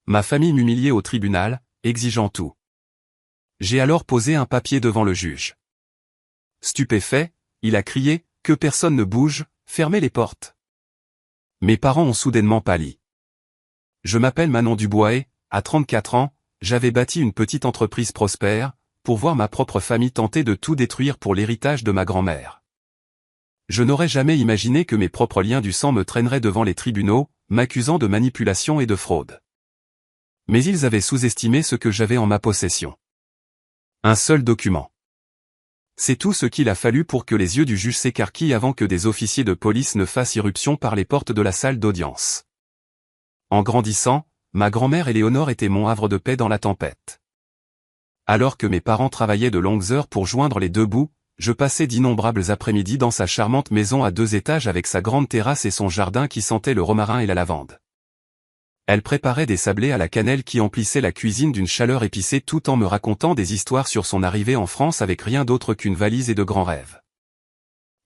Ma famille m'humiliait au tribunal, exigeant tout. J'ai alors posé un papier devant le juge. Stupéfait, il a crié, que personne ne bouge, fermez les portes. Mes parents ont soudainement pâli. Je m'appelle Manon Dubois et, à 34 ans, j'avais bâti une petite entreprise prospère, pour voir ma propre famille tenter de tout détruire pour l'héritage de ma grand-mère. Je n'aurais jamais imaginé que mes propres liens du sang me traîneraient devant les tribunaux, m'accusant de manipulation et de fraude. Mais ils avaient sous-estimé ce que j'avais en ma possession. Un seul document. C'est tout ce qu'il a fallu pour que les yeux du juge s'écarquillent avant que des officiers de police ne fassent irruption par les portes de la salle d'audience. En grandissant, ma grand-mère Éléonore était mon havre de paix dans la tempête. Alors que mes parents travaillaient de longues heures pour joindre les deux bouts, je passais d'innombrables après-midi dans sa charmante maison à 2 étages avec sa grande terrasse et son jardin qui sentait le romarin et la lavande. Elle préparait des sablés à la cannelle qui emplissaient la cuisine d'une chaleur épicée tout en me racontant des histoires sur son arrivée en France avec rien d'autre qu'une valise et de grands rêves.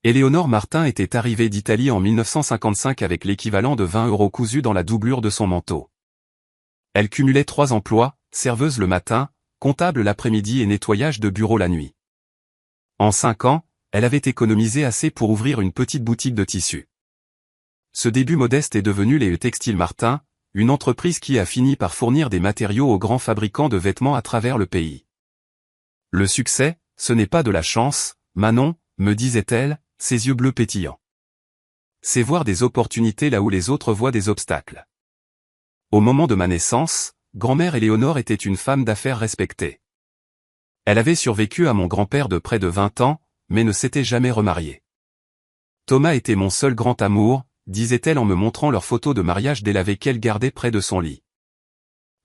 Éléonore Martin était arrivée d'Italie en 1955 avec l'équivalent de 20 € cousus dans la doublure de son manteau. Elle cumulait 3 emplois, serveuse le matin, comptable l'après-midi et nettoyage de bureau la nuit. En 5 ans, elle avait économisé assez pour ouvrir une petite boutique de tissus. Ce début modeste est devenu les Textiles Martin, une entreprise qui a fini par fournir des matériaux aux grands fabricants de vêtements à travers le pays. Le succès, ce n'est pas de la chance, Manon, me disait-elle, ses yeux bleus pétillants. C'est voir des opportunités là où les autres voient des obstacles. Au moment de ma naissance, grand-mère Éléonore était une femme d'affaires respectée. Elle avait survécu à mon grand-père de près de 20 ans, mais ne s'était jamais remariée. Thomas était mon seul grand amour, disait-elle en me montrant leurs photos de mariage délavées qu'elle gardait près de son lit.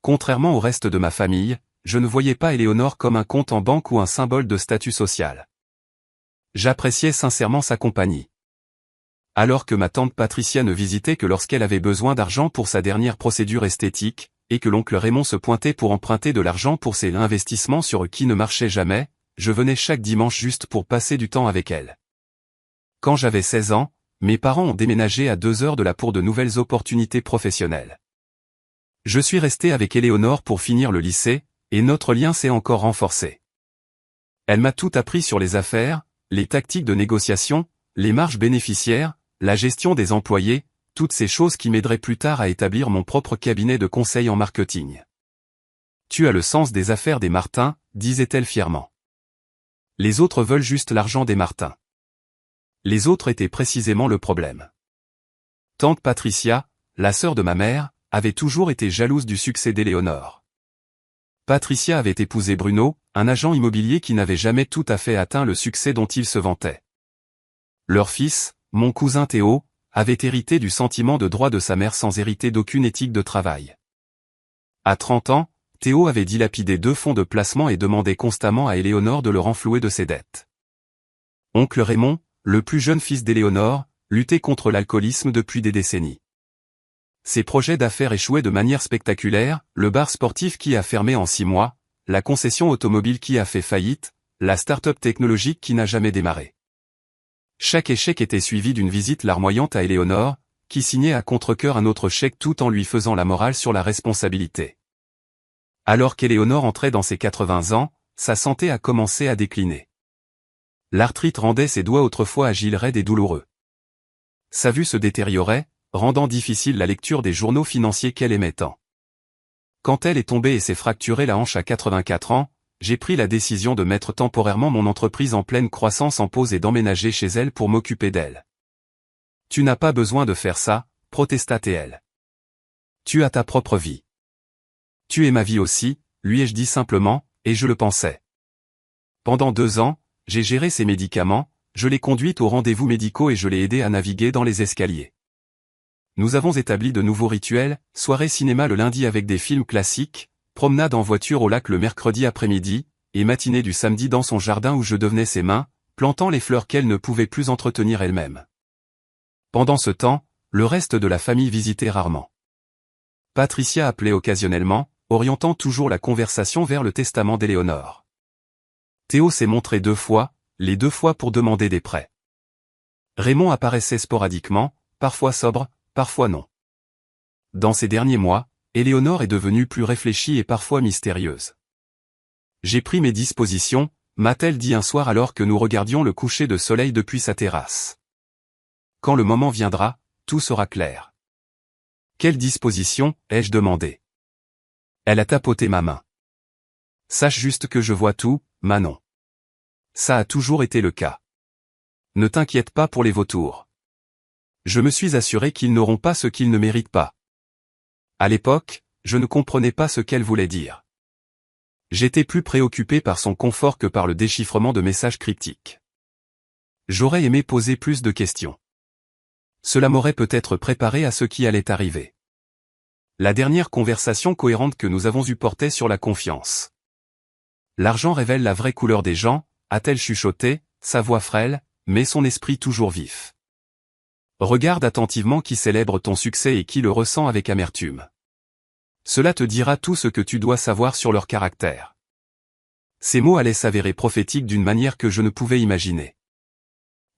Contrairement au reste de ma famille, je ne voyais pas Éléonore comme un compte en banque ou un symbole de statut social. J'appréciais sincèrement sa compagnie. Alors que ma tante Patricia ne visitait que lorsqu'elle avait besoin d'argent pour sa dernière procédure esthétique, et que l'oncle Raymond se pointait pour emprunter de l'argent pour ses investissements sur qui ne marchaient jamais, je venais chaque dimanche juste pour passer du temps avec elle. Quand j'avais 16 ans, mes parents ont déménagé à 2 heures de là pour de nouvelles opportunités professionnelles. Je suis resté avec Éléonore pour finir le lycée, et notre lien s'est encore renforcé. Elle m'a tout appris sur les affaires, les tactiques de négociation, les marges bénéficiaires, la gestion des employés, toutes ces choses qui m'aideraient plus tard à établir mon propre cabinet de conseil en marketing. Tu as le sens des affaires des Martin, disait-elle fièrement. Les autres veulent juste l'argent des Martin. Les autres étaient précisément le problème. Tante Patricia, la sœur de ma mère, avait toujours été jalouse du succès d'Éléonore. Patricia avait épousé Bruno, un agent immobilier qui n'avait jamais tout à fait atteint le succès dont il se vantait. Leur fils, mon cousin Théo, avait hérité du sentiment de droit de sa mère sans hériter d'aucune éthique de travail. À 30 ans, Théo avait dilapidé 2 fonds de placement et demandait constamment à Éléonore de le renflouer de ses dettes. Oncle Raymond, le plus jeune fils d'Éléonore, luttait contre l'alcoolisme depuis des décennies. Ses projets d'affaires échouaient de manière spectaculaire, le bar sportif qui a fermé en 6 mois, la concession automobile qui a fait faillite, la start-up technologique qui n'a jamais démarré. Chaque échec était suivi d'une visite larmoyante à Éléonore, qui signait à contre-cœur un autre chèque tout en lui faisant la morale sur la responsabilité. Alors qu'Éléonore entrait dans ses 80 ans, sa santé a commencé à décliner. L'arthrite rendait ses doigts autrefois agiles raides et douloureux. Sa vue se détériorait, rendant difficile la lecture des journaux financiers qu'elle aimait tant. Quand elle est tombée et s'est fracturée la hanche à 84 ans, j'ai pris la décision de mettre temporairement mon entreprise en pleine croissance en pause et d'emménager chez elle pour m'occuper d'elle. Tu n'as pas besoin de faire ça, protesta-t-elle. Tu as ta propre vie. Tu es ma vie aussi, lui ai-je dit simplement, et je le pensais. Pendant 2 ans, j'ai géré ses médicaments, je l'ai conduite aux rendez-vous médicaux et je l'ai aidée à naviguer dans les escaliers. Nous avons établi de nouveaux rituels, soirée cinéma le lundi avec des films classiques, promenade en voiture au lac le mercredi après-midi, et matinée du samedi dans son jardin où je devenais ses mains, plantant les fleurs qu'elle ne pouvait plus entretenir elle-même. Pendant ce temps, le reste de la famille visitait rarement. Patricia appelait occasionnellement, orientant toujours la conversation vers le testament d'Éléonore. Théo s'est montré 2 fois, les 2 fois pour demander des prêts. Raymond apparaissait sporadiquement, parfois sobre, parfois non. Dans ces derniers mois, Éléonore est devenue plus réfléchie et parfois mystérieuse. J'ai pris mes dispositions, m'a-t-elle dit un soir alors que nous regardions le coucher de soleil depuis sa terrasse. Quand le moment viendra, tout sera clair. Quelle disposition, ai-je demandé. Elle a tapoté ma main. Sache juste que je vois tout, Manon. Ça a toujours été le cas. Ne t'inquiète pas pour les vautours. Je me suis assuré qu'ils n'auront pas ce qu'ils ne méritent pas. À l'époque, je ne comprenais pas ce qu'elle voulait dire. J'étais plus préoccupé par son confort que par le déchiffrement de messages cryptiques. J'aurais aimé poser plus de questions. Cela m'aurait peut-être préparé à ce qui allait arriver. La dernière conversation cohérente que nous avons eue portait sur la confiance. L'argent révèle la vraie couleur des gens, a-t-elle chuchoté, sa voix frêle, mais son esprit toujours vif. Regarde attentivement qui célèbre ton succès et qui le ressent avec amertume. Cela te dira tout ce que tu dois savoir sur leur caractère. Ces mots allaient s'avérer prophétiques d'une manière que je ne pouvais imaginer.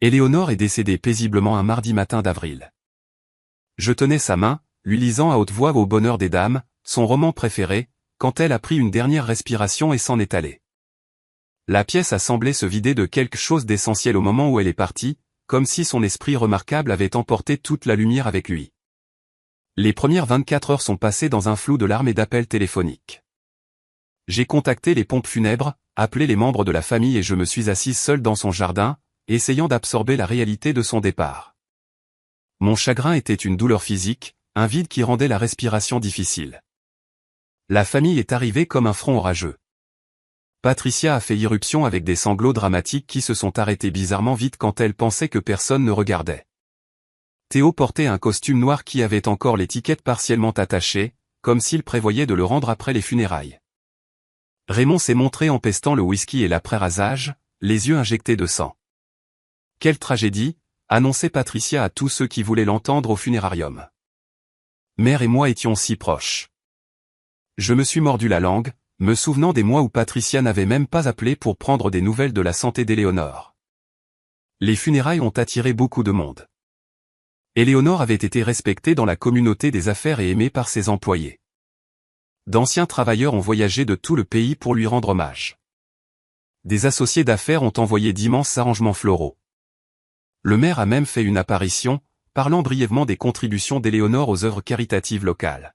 Éléonore est décédée paisiblement un mardi matin d'avril. Je tenais sa main, lui lisant à haute voix Au bonheur des dames, son roman préféré, quand elle a pris une dernière respiration et s'en est allée. La pièce a semblé se vider de quelque chose d'essentiel au moment où elle est partie, comme si son esprit remarquable avait emporté toute la lumière avec lui. Les premières 24 heures sont passées dans un flou de larmes et d'appels téléphoniques. J'ai contacté les pompes funèbres, appelé les membres de la famille et je me suis assise seule dans son jardin, essayant d'absorber la réalité de son départ. Mon chagrin était une douleur physique, un vide qui rendait la respiration difficile. La famille est arrivée comme un front orageux. Patricia a fait irruption avec des sanglots dramatiques qui se sont arrêtés bizarrement vite quand elle pensait que personne ne regardait. Théo portait un costume noir qui avait encore l'étiquette partiellement attachée, comme s'il prévoyait de le rendre après les funérailles. Raymond s'est montré en pestant le whisky et l'après-rasage, les yeux injectés de sang. Quelle tragédie, annonçait Patricia à tous ceux qui voulaient l'entendre au funérarium. Mère et moi étions si proches. Je me suis mordu la langue, me souvenant des mois où Patricia n'avait même pas appelé pour prendre des nouvelles de la santé d'Éléonore. Les funérailles ont attiré beaucoup de monde. Éléonore avait été respectée dans la communauté des affaires et aimée par ses employés. D'anciens travailleurs ont voyagé de tout le pays pour lui rendre hommage. Des associés d'affaires ont envoyé d'immenses arrangements floraux. Le maire a même fait une apparition, parlant brièvement des contributions d'Éléonore aux œuvres caritatives locales.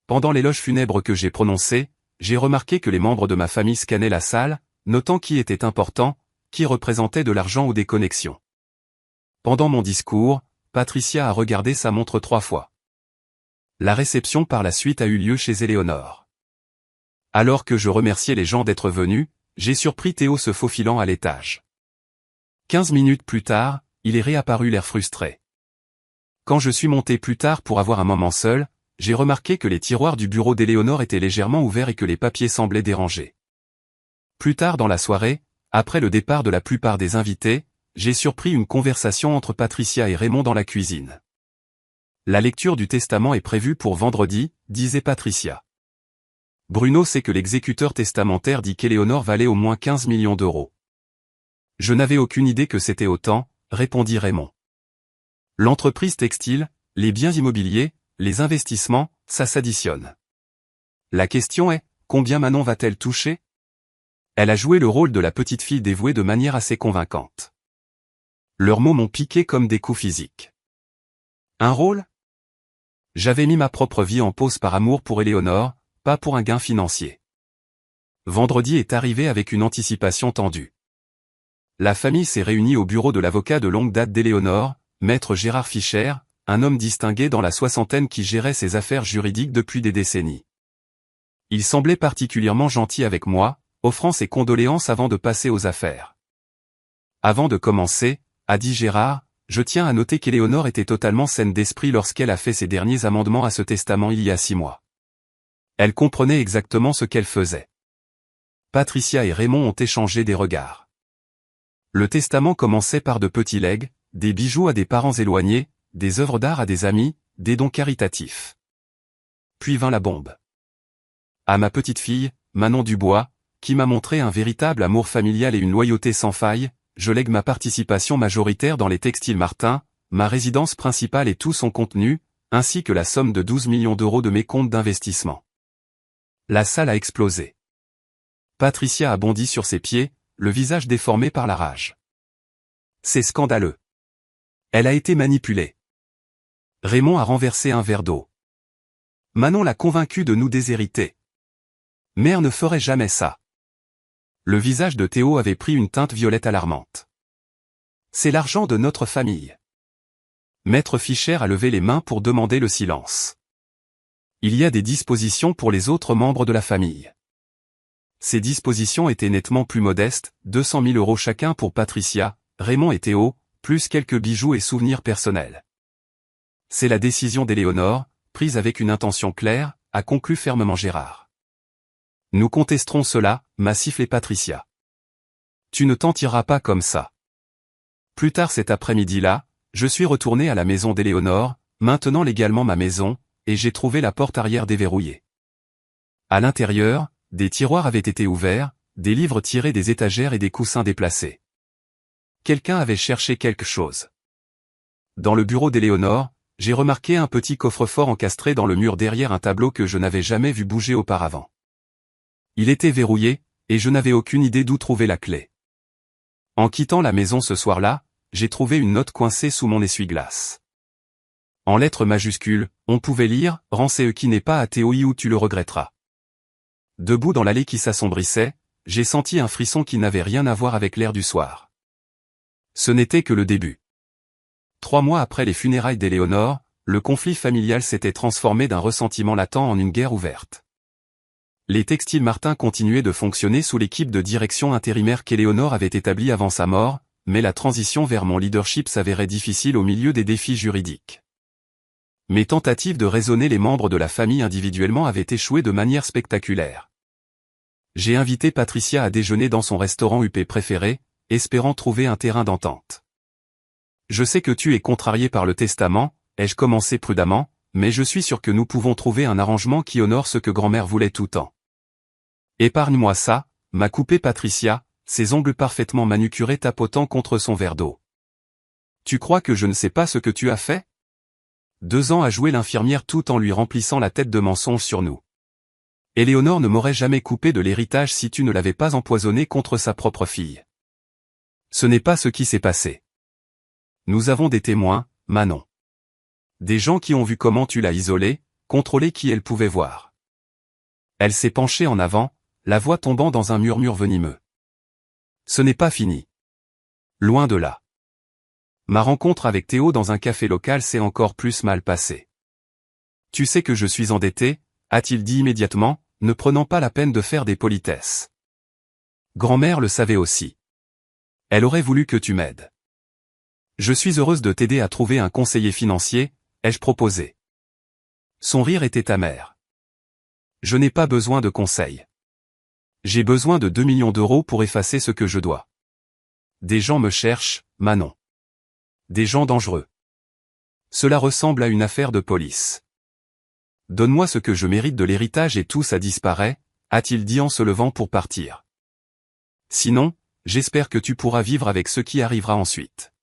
Pendant l'éloge funèbre que j'ai prononcé, j'ai remarqué que les membres de ma famille scannaient la salle, notant qui était important, qui représentait de l'argent ou des connexions. Pendant mon discours, Patricia a regardé sa montre 3 fois. La réception par la suite a eu lieu chez Éléonore. Alors que je remerciais les gens d'être venus, j'ai surpris Théo se faufilant à l'étage. 15 minutes plus tard, il est réapparu l'air frustré. Quand je suis monté plus tard pour avoir un moment seul, j'ai remarqué que les tiroirs du bureau d'Éléonore étaient légèrement ouverts et que les papiers semblaient dérangés. Plus tard dans la soirée, après le départ de la plupart des invités, j'ai surpris une conversation entre Patricia et Raymond dans la cuisine. La lecture du testament est prévue pour vendredi, disait Patricia. Bruno sait que l'exécuteur testamentaire dit qu'Éléonore valait au moins 15 millions d'euros. Je n'avais aucune idée que c'était autant, répondit Raymond. L'entreprise textile, les biens immobiliers, les investissements, ça s'additionne. La question est, combien Manon va-t-elle toucher? Elle a joué le rôle de la petite fille dévouée de manière assez convaincante. Leurs mots m'ont piqué comme des coups physiques. Un rôle? J'avais mis ma propre vie en pause par amour pour Éléonore, pas pour un gain financier. Vendredi est arrivé avec une anticipation tendue. La famille s'est réunie au bureau de l'avocat de longue date d'Éléonore, maître Gérard Fischer, un homme distingué dans la soixantaine qui gérait ses affaires juridiques depuis des décennies. Il semblait particulièrement gentil avec moi, offrant ses condoléances avant de passer aux affaires. Avant de commencer, a dit Gérard, je tiens à noter qu'Éléonore était totalement saine d'esprit lorsqu'elle a fait ses derniers amendements à ce testament il y a 6 mois. Elle comprenait exactement ce qu'elle faisait. Patricia et Raymond ont échangé des regards. Le testament commençait par de petits legs, des bijoux à des parents éloignés, des œuvres d'art à des amis, des dons caritatifs. Puis vint la bombe. À ma petite fille, Manon Dubois, qui m'a montré un véritable amour familial et une loyauté sans faille, je lègue ma participation majoritaire dans les textiles Martin, ma résidence principale et tout son contenu, ainsi que la somme de 12 millions d'euros de mes comptes d'investissement. La salle a explosé. Patricia a bondi sur ses pieds, le visage déformé par la rage. C'est scandaleux. Elle a été manipulée. Raymond a renversé un verre d'eau. Manon l'a convaincu de nous déshériter. Mère ne ferait jamais ça. Le visage de Théo avait pris une teinte violette alarmante. C'est l'argent de notre famille. Maître Fischer a levé les mains pour demander le silence. Il y a des dispositions pour les autres membres de la famille. Ces dispositions étaient nettement plus modestes, 200 000 euros chacun pour Patricia, Raymond et Théo, plus quelques bijoux et souvenirs personnels. C'est la décision d'Éléonore, prise avec une intention claire, a conclu fermement Gérard. Nous contesterons cela, m'a sifflé Patricia. Tu ne t'en tireras pas comme ça. Plus tard cet après-midi-là, je suis retourné à la maison d'Éléonore, maintenant légalement ma maison, et j'ai trouvé la porte arrière déverrouillée. À l'intérieur, des tiroirs avaient été ouverts, des livres tirés des étagères et des coussins déplacés. Quelqu'un avait cherché quelque chose. Dans le bureau d'Éléonore, j'ai remarqué un petit coffre-fort encastré dans le mur derrière un tableau que je n'avais jamais vu bouger auparavant. Il était verrouillé, et je n'avais aucune idée d'où trouver la clé. En quittant la maison ce soir-là, j'ai trouvé une note coincée sous mon essuie-glace. En lettres majuscules, on pouvait lire « Rends ce qui n'est pas à Théo ou tu le regretteras ». Debout dans l'allée qui s'assombrissait, j'ai senti un frisson qui n'avait rien à voir avec l'air du soir. Ce n'était que le début. 3 mois après les funérailles d'Éléonore, le conflit familial s'était transformé d'un ressentiment latent en une guerre ouverte. Les textiles Martin continuaient de fonctionner sous l'équipe de direction intérimaire qu'Éléonore avait établie avant sa mort, mais la transition vers mon leadership s'avérait difficile au milieu des défis juridiques. Mes tentatives de raisonner les membres de la famille individuellement avaient échoué de manière spectaculaire. J'ai invité Patricia à déjeuner dans son restaurant UP préféré, espérant trouver un terrain d'entente. Je sais que tu es contrarié par le testament, ai-je commencé prudemment, mais je suis sûr que nous pouvons trouver un arrangement qui honore ce que grand-mère voulait tout temps. Épargne-moi ça, m'a coupé Patricia, ses ongles parfaitement manucurés tapotant contre son verre d'eau. Tu crois que je ne sais pas ce que tu as fait? 2 ans à jouer l'infirmière tout en lui remplissant la tête de mensonges sur nous. Éléonore ne m'aurait jamais coupé de l'héritage si tu ne l'avais pas empoisonné contre sa propre fille. Ce n'est pas ce qui s'est passé. Nous avons des témoins, Manon. Des gens qui ont vu comment tu l'as isolée, contrôlé qui elle pouvait voir. Elle s'est penchée en avant, la voix tombant dans un murmure venimeux. Ce n'est pas fini. Loin de là. Ma rencontre avec Théo dans un café local s'est encore plus mal passée. Tu sais que je suis endetté, a-t-il dit immédiatement, ne prenant pas la peine de faire des politesses. Grand-mère le savait aussi. Elle aurait voulu que tu m'aides. Je suis heureuse de t'aider à trouver un conseiller financier, ai-je proposé. Son rire était amer. Je n'ai pas besoin de conseils. J'ai besoin de 2 millions d'euros pour effacer ce que je dois. Des gens me cherchent, Manon. Des gens dangereux. Cela ressemble à une affaire de police. Donne-moi ce que je mérite de l'héritage et tout ça disparaît, a-t-il dit en se levant pour partir. Sinon, j'espère que tu pourras vivre avec ce qui arrivera ensuite.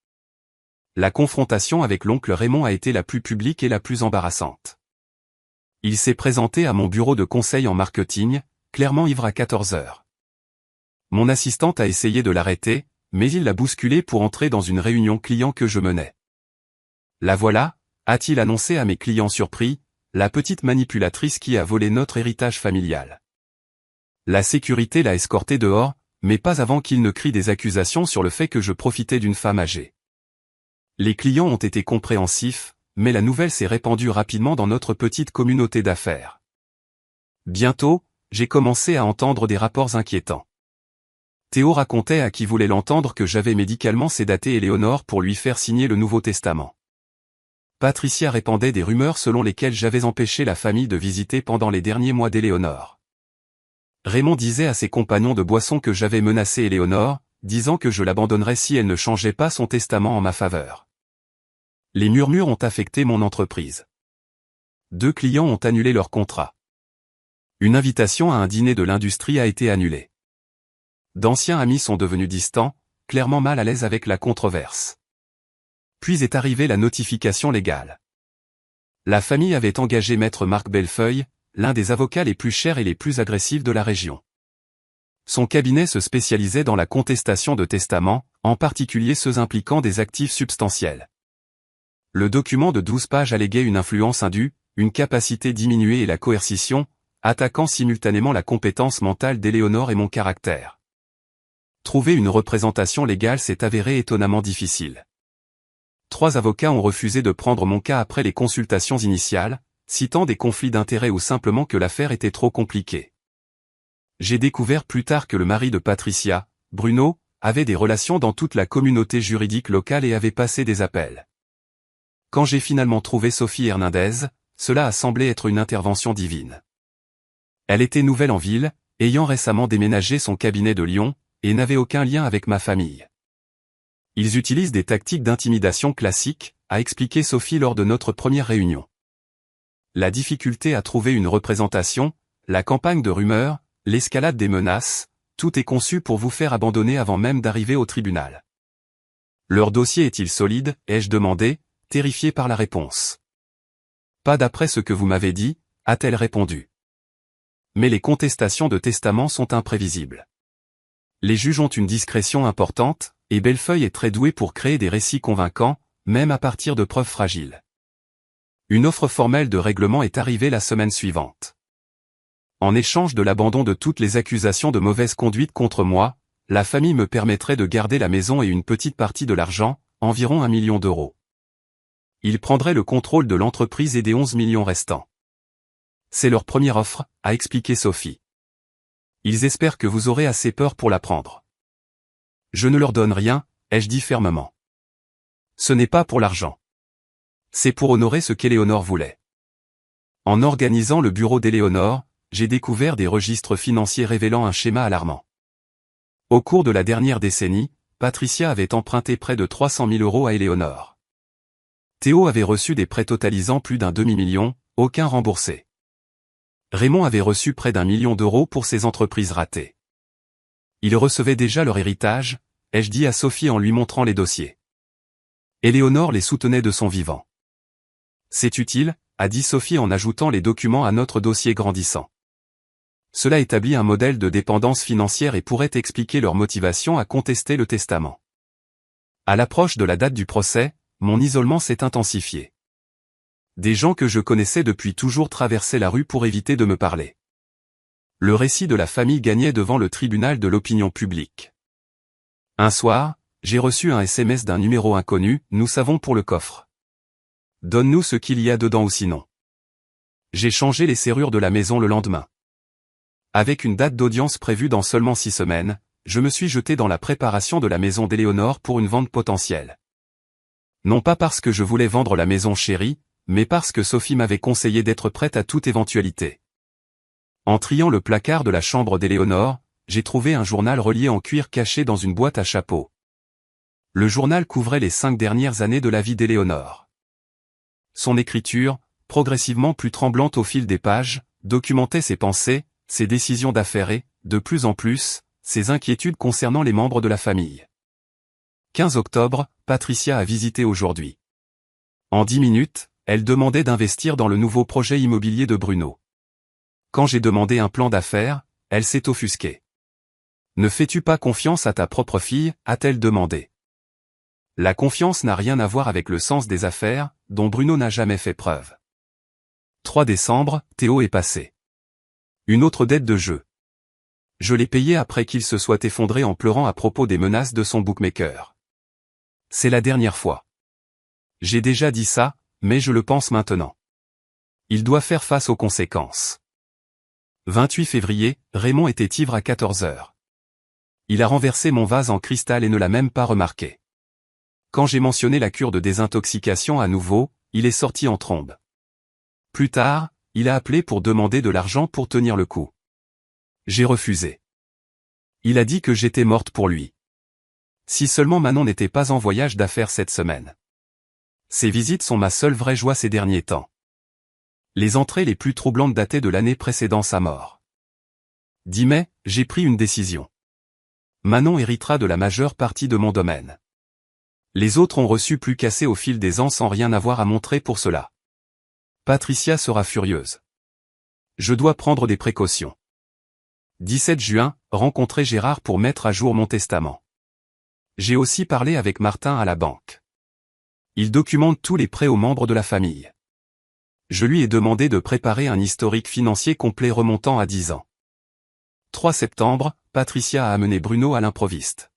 La confrontation avec l'oncle Raymond a été la plus publique et la plus embarrassante. Il s'est présenté à mon bureau de conseil en marketing, clairement ivre à 14 heures. Mon assistante a essayé de l'arrêter, mais il l'a bousculé pour entrer dans une réunion client que je menais. La voilà, a-t-il annoncé à mes clients surpris, la petite manipulatrice qui a volé notre héritage familial. La sécurité l'a escorté dehors, mais pas avant qu'il ne crie des accusations sur le fait que je profitais d'une femme âgée. Les clients ont été compréhensifs, mais la nouvelle s'est répandue rapidement dans notre petite communauté d'affaires. Bientôt, j'ai commencé à entendre des rapports inquiétants. Théo racontait à qui voulait l'entendre que j'avais médicalement sédaté Éléonore pour lui faire signer le Nouveau Testament. Patricia répandait des rumeurs selon lesquelles j'avais empêché la famille de visiter pendant les derniers mois d'Éléonore. Raymond disait à ses compagnons de boisson que j'avais menacé Éléonore, disant que je l'abandonnerais si elle ne changeait pas son testament en ma faveur. Les murmures ont affecté mon entreprise. 2 clients ont annulé leur contrat. Une invitation à un dîner de l'industrie a été annulée. D'anciens amis sont devenus distants, clairement mal à l'aise avec la controverse. Puis est arrivée la notification légale. La famille avait engagé maître Marc Bellefeuille, l'un des avocats les plus chers et les plus agressifs de la région. Son cabinet se spécialisait dans la contestation de testaments, en particulier ceux impliquant des actifs substantiels. Le document de 12 pages alléguait une influence indue, une capacité diminuée et la coercition, attaquant simultanément la compétence mentale d'Éléonore et mon caractère. Trouver une représentation légale s'est avéré étonnamment difficile. 3 avocats ont refusé de prendre mon cas après les consultations initiales, citant des conflits d'intérêts ou simplement que l'affaire était trop compliquée. J'ai découvert plus tard que le mari de Patricia, Bruno, avait des relations dans toute la communauté juridique locale et avait passé des appels. Quand j'ai finalement trouvé Sophie Hernandez, cela a semblé être une intervention divine. Elle était nouvelle en ville, ayant récemment déménagé son cabinet de Lyon, et n'avait aucun lien avec ma famille. Ils utilisent des tactiques d'intimidation classiques, a expliqué Sophie lors de notre première réunion. La difficulté à trouver une représentation, la campagne de rumeurs, l'escalade des menaces, tout est conçu pour vous faire abandonner avant même d'arriver au tribunal. Leur dossier est-il solide, ai-je demandé, terrifié par la réponse. Pas d'après ce que vous m'avez dit, a-t-elle répondu. Mais les contestations de testament sont imprévisibles. Les juges ont une discrétion importante, et Bellefeuille est très doué pour créer des récits convaincants, même à partir de preuves fragiles. Une offre formelle de règlement est arrivée la semaine suivante. En échange de l'abandon de toutes les accusations de mauvaise conduite contre moi, la famille me permettrait de garder la maison et une petite partie de l'argent, environ 1 million d'euros. Ils prendraient le contrôle de l'entreprise et des 11 millions restants. C'est leur première offre, a expliqué Sophie. Ils espèrent que vous aurez assez peur pour la prendre. Je ne leur donne rien, ai-je dit fermement. Ce n'est pas pour l'argent. C'est pour honorer ce qu'Éléonore voulait. En organisant le bureau d'Éléonore, j'ai découvert des registres financiers révélant un schéma alarmant. Au cours de la dernière décennie, Patricia avait emprunté près de 300 000 euros à Éléonore. Théo avait reçu des prêts totalisant plus d'un demi-million, aucun remboursé. Raymond avait reçu près d'1 million d'euros pour ses entreprises ratées. Ils recevaient déjà leur héritage, ai-je dit à Sophie en lui montrant les dossiers. Éléonore les soutenait de son vivant. C'est utile, a dit Sophie en ajoutant les documents à notre dossier grandissant. Cela établit un modèle de dépendance financière et pourrait expliquer leur motivation à contester le testament. À l'approche de la date du procès, mon isolement s'est intensifié. Des gens que je connaissais depuis toujours traversaient la rue pour éviter de me parler. Le récit de la famille gagnait devant le tribunal de l'opinion publique. Un soir, j'ai reçu un SMS d'un numéro inconnu, nous savons pour le coffre. Donne-nous ce qu'il y a dedans ou sinon. J'ai changé les serrures de la maison le lendemain. Avec une date d'audience prévue dans seulement 6 semaines, je me suis jeté dans la préparation de la maison d'Éléonore pour une vente potentielle. Non pas parce que je voulais vendre la maison chérie, mais parce que Sophie m'avait conseillé d'être prête à toute éventualité. En triant le placard de la chambre d'Éléonore, j'ai trouvé un journal relié en cuir caché dans une boîte à chapeau. Le journal couvrait les 5 dernières années de la vie d'Éléonore. Son écriture, progressivement plus tremblante au fil des pages, documentait ses pensées, ses décisions d'affaires et, de plus en plus, ses inquiétudes concernant les membres de la famille. 15 octobre, Patricia a visité aujourd'hui. En 10 minutes, elle demandait d'investir dans le nouveau projet immobilier de Bruno. Quand j'ai demandé un plan d'affaires, elle s'est offusquée. Ne fais-tu pas confiance à ta propre fille, a-t-elle demandé. La confiance n'a rien à voir avec le sens des affaires, dont Bruno n'a jamais fait preuve. 3 décembre, Théo est passé. Une autre dette de jeu. Je l'ai payé après qu'il se soit effondré en pleurant à propos des menaces de son bookmaker. C'est la dernière fois. J'ai déjà dit ça, mais je le pense maintenant. Il doit faire face aux conséquences. 28 février, Raymond était ivre à 14 heures. Il a renversé mon vase en cristal et ne l'a même pas remarqué. Quand j'ai mentionné la cure de désintoxication à nouveau, il est sorti en trombe. Plus tard, il a appelé pour demander de l'argent pour tenir le coup. J'ai refusé. Il a dit que j'étais morte pour lui. Si seulement Manon n'était pas en voyage d'affaires cette semaine. Ces visites sont ma seule vraie joie ces derniers temps. Les entrées les plus troublantes dataient de l'année précédant sa mort. 10 mai, j'ai pris une décision. Manon héritera de la majeure partie de mon domaine. Les autres ont reçu plus qu'assez au fil des ans sans rien avoir à montrer pour cela. Patricia sera furieuse. Je dois prendre des précautions. 17 juin, rencontrer Gérard pour mettre à jour mon testament. J'ai aussi parlé avec Martin à la banque. Il documente tous les prêts aux membres de la famille. Je lui ai demandé de préparer un historique financier complet remontant à 10 ans. 3 septembre, Patricia a amené Bruno à l'improviste.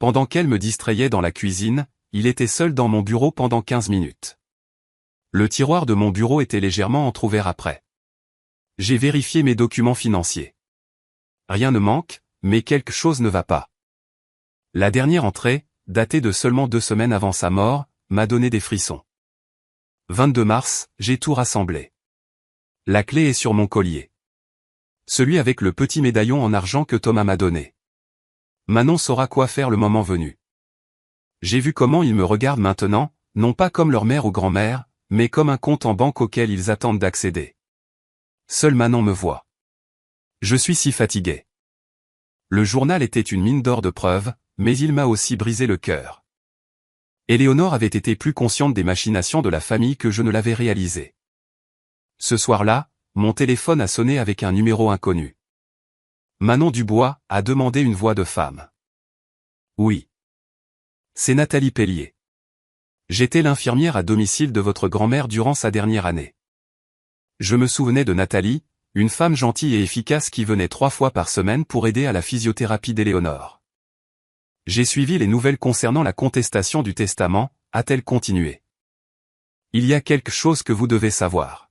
Pendant qu'elle me distrayait dans la cuisine, il était seul dans mon bureau pendant 15 minutes. Le tiroir de mon bureau était légèrement entrouvert après. J'ai vérifié mes documents financiers. Rien ne manque, mais quelque chose ne va pas. La dernière entrée, datée de seulement 2 semaines avant sa mort, m'a donné des frissons. 22 mars, j'ai tout rassemblé. La clé est sur mon collier. Celui avec le petit médaillon en argent que Thomas m'a donné. Manon saura quoi faire le moment venu. J'ai vu comment ils me regardent maintenant, non pas comme leur mère ou grand-mère, mais comme un compte en banque auquel ils attendent d'accéder. Seule Manon me voit. Je suis si fatigué. Le journal était une mine d'or de preuves, mais il m'a aussi brisé le cœur. Éléonore avait été plus consciente des machinations de la famille que je ne l'avais réalisé. Ce soir-là, mon téléphone a sonné avec un numéro inconnu. Manon Dubois a demandé une voix de femme. Oui. C'est Nathalie Pellier. J'étais l'infirmière à domicile de votre grand-mère durant sa dernière année. Je me souvenais de Nathalie, une femme gentille et efficace qui venait 3 fois par semaine pour aider à la physiothérapie d'Éléonore. J'ai suivi les nouvelles concernant la contestation du testament, a-t-elle continué. Il y a quelque chose que vous devez savoir.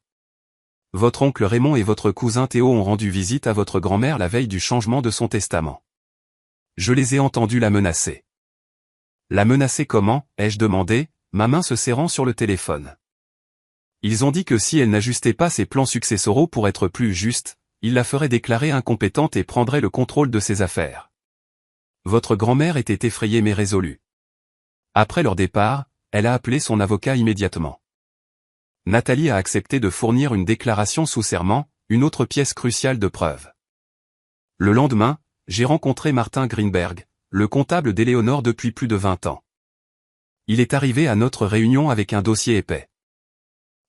Votre oncle Raymond et votre cousin Théo ont rendu visite à votre grand-mère la veille du changement de son testament. Je les ai entendus la menacer. La menacer comment, ai-je demandé, ma main se serrant sur le téléphone. Ils ont dit que si elle n'ajustait pas ses plans successoraux pour être plus juste, ils la feraient déclarer incompétente et prendraient le contrôle de ses affaires. Votre grand-mère était effrayée mais résolue. Après leur départ, elle a appelé son avocat immédiatement. Nathalie a accepté de fournir une déclaration sous serment, une autre pièce cruciale de preuve. Le lendemain, j'ai rencontré Martin Greenberg, le comptable d'Éléonore depuis plus de 20 ans. Il est arrivé à notre réunion avec un dossier épais.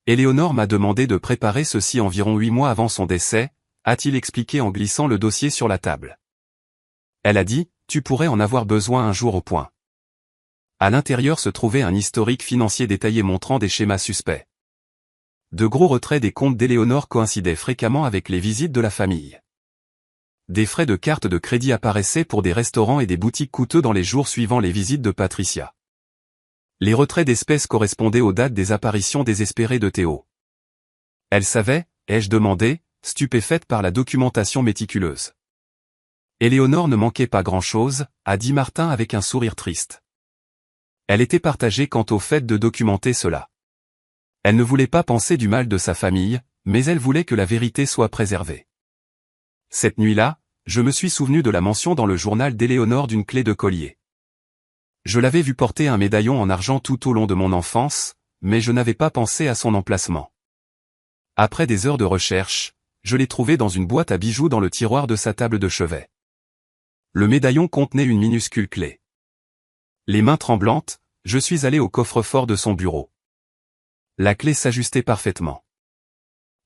Éléonore m'a demandé de préparer ceci environ 8 mois avant son décès, a-t-il expliqué en glissant le dossier sur la table. Elle a dit, tu pourrais en avoir besoin un jour au point. À l'intérieur se trouvait un historique financier détaillé montrant des schémas suspects. De gros retraits des comptes d'Éléonore coïncidaient fréquemment avec les visites de la famille. Des frais de carte de crédit apparaissaient pour des restaurants et des boutiques coûteux dans les jours suivant les visites de Patricia. Les retraits d'espèces correspondaient aux dates des apparitions désespérées de Théo. Elle savait, ai-je demandé, stupéfaite par la documentation méticuleuse. Éléonore ne manquait pas grand-chose, a dit Martin avec un sourire triste. Elle était partagée quant au fait de documenter cela. Elle ne voulait pas penser du mal de sa famille, mais elle voulait que la vérité soit préservée. Cette nuit-là, je me suis souvenu de la mention dans le journal d'Éléonore d'une clé de collier. Je l'avais vu porter un médaillon en argent tout au long de mon enfance, mais je n'avais pas pensé à son emplacement. Après des heures de recherche, je l'ai trouvé dans une boîte à bijoux dans le tiroir de sa table de chevet. Le médaillon contenait une minuscule clé. Les mains tremblantes, je suis allé au coffre-fort de son bureau. La clé s'ajustait parfaitement.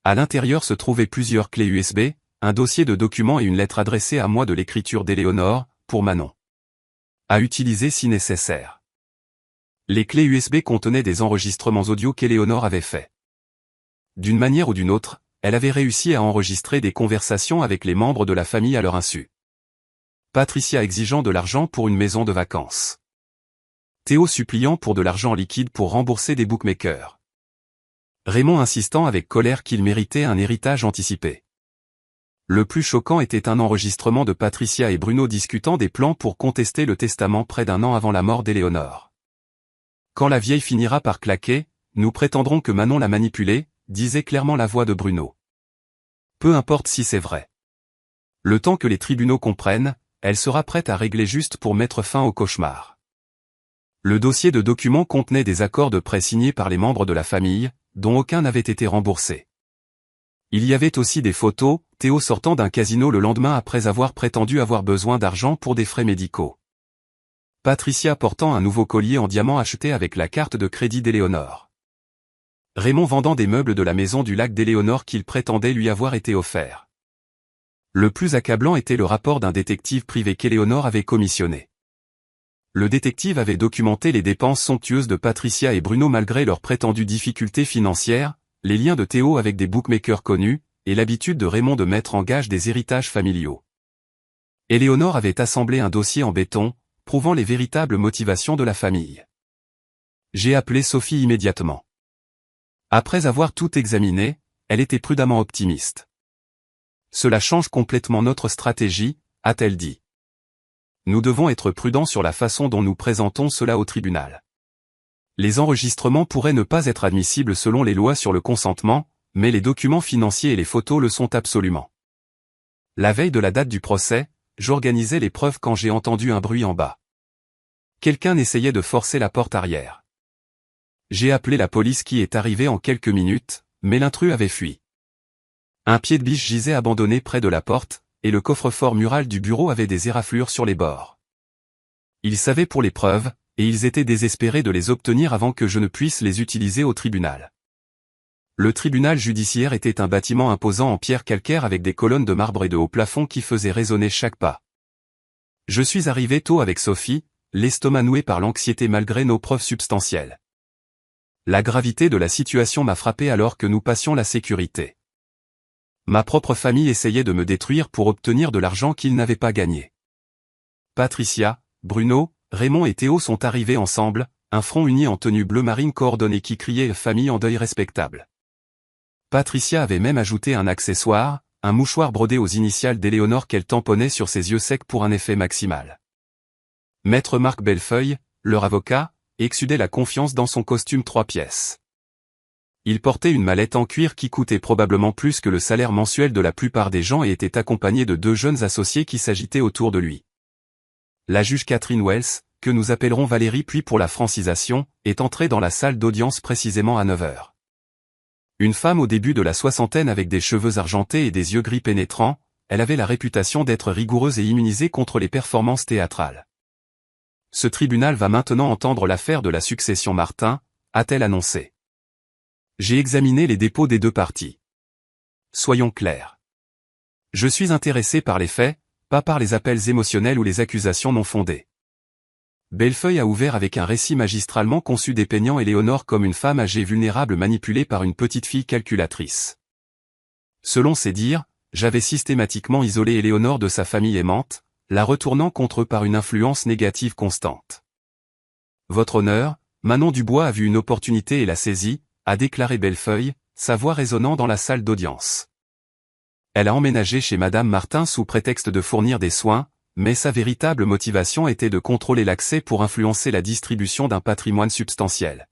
À l'intérieur se trouvaient plusieurs clés USB, un dossier de documents et une lettre adressée à moi de l'écriture d'Éléonore, pour Manon. À utiliser si nécessaire. Les clés USB contenaient des enregistrements audio qu'Éléonore avait faits. D'une manière ou d'une autre, elle avait réussi à enregistrer des conversations avec les membres de la famille à leur insu. Patricia exigeant de l'argent pour une maison de vacances. Théo suppliant pour de l'argent liquide pour rembourser des bookmakers. Raymond insistant avec colère qu'il méritait un héritage anticipé. Le plus choquant était un enregistrement de Patricia et Bruno discutant des plans pour contester le testament près d'1 an avant la mort d'Éléonore. Quand la vieille finira par claquer, nous prétendrons que Manon l'a manipulée, disait clairement la voix de Bruno. Peu importe si c'est vrai. Le temps que les tribunaux comprennent, elle sera prête à régler juste pour mettre fin au cauchemar. Le dossier de documents contenait des accords de prêt signés par les membres de la famille, dont aucun n'avait été remboursé. Il y avait aussi des photos, Théo sortant d'un casino le lendemain après avoir prétendu avoir besoin d'argent pour des frais médicaux. Patricia portant un nouveau collier en diamant acheté avec la carte de crédit d'Éléonore. Raymond vendant des meubles de la maison du lac d'Éléonore qu'il prétendait lui avoir été offerts. Le plus accablant était le rapport d'un détective privé qu'Éléonore avait commissionné. Le détective avait documenté les dépenses somptueuses de Patricia et Bruno malgré leurs prétendues difficultés financières, les liens de Théo avec des bookmakers connus, et l'habitude de Raymond de mettre en gage des héritages familiaux. Éléonore avait assemblé un dossier en béton, prouvant les véritables motivations de la famille. J'ai appelé Sophie immédiatement. Après avoir tout examiné, elle était prudemment optimiste. Cela change complètement notre stratégie, a-t-elle dit. Nous devons être prudents sur la façon dont nous présentons cela au tribunal. Les enregistrements pourraient ne pas être admissibles selon les lois sur le consentement, mais les documents financiers et les photos le sont absolument. La veille de la date du procès, j'organisais les preuves quand j'ai entendu un bruit en bas. Quelqu'un essayait de forcer la porte arrière. J'ai appelé la police qui est arrivée en quelques minutes, mais l'intrus avait fui. Un pied de biche gisait abandonné près de la porte, et le coffre-fort mural du bureau avait des éraflures sur les bords. Ils savaient pour les preuves, et ils étaient désespérés de les obtenir avant que je ne puisse les utiliser au tribunal. Le tribunal judiciaire était un bâtiment imposant en pierre calcaire avec des colonnes de marbre et de haut plafond qui faisaient résonner chaque pas. Je suis arrivé tôt avec Sophie, l'estomac noué par l'anxiété malgré nos preuves substantielles. La gravité de la situation m'a frappé alors que nous passions la sécurité. Ma propre famille essayait de me détruire pour obtenir de l'argent qu'ils n'avaient pas gagné. Patricia, Bruno, Raymond et Théo sont arrivés ensemble, un front uni en tenue bleu marine coordonnée qui criait « famille en deuil respectable ». Patricia avait même ajouté un accessoire, un mouchoir brodé aux initiales d'Éléonore qu'elle tamponnait sur ses yeux secs pour un effet maximal. Maître Marc Bellefeuille, leur avocat, exsudait la confiance dans son costume 3 pièces. Il portait une mallette en cuir qui coûtait probablement plus que le salaire mensuel de la plupart des gens et était accompagné de 2 jeunes associés qui s'agitaient autour de lui. La juge Catherine Wells, que nous appellerons Valérie puis pour la francisation, est entrée dans la salle d'audience précisément à 9 heures. Une femme au début de la soixantaine avec des cheveux argentés et des yeux gris pénétrants, elle avait la réputation d'être rigoureuse et immunisée contre les performances théâtrales. Ce tribunal va maintenant entendre l'affaire de la succession Martin, a-t-elle annoncé. J'ai examiné les dépôts des 2 parties. Soyons clairs. Je suis intéressé par les faits, pas par les appels émotionnels ou les accusations non fondées. Bellefeuille a ouvert avec un récit magistralement conçu dépeignant Éléonore comme une femme âgée vulnérable manipulée par une petite fille calculatrice. Selon ses dires, j'avais systématiquement isolé Éléonore de sa famille aimante, la retournant contre eux par une influence négative constante. Votre honneur, Manon Dubois a vu une opportunité et l'a saisie, a déclaré Bellefeuille, sa voix résonnant dans la salle d'audience. Elle a emménagé chez Madame Martin sous prétexte de fournir des soins, mais sa véritable motivation était de contrôler l'accès pour influencer la distribution d'un patrimoine substantiel.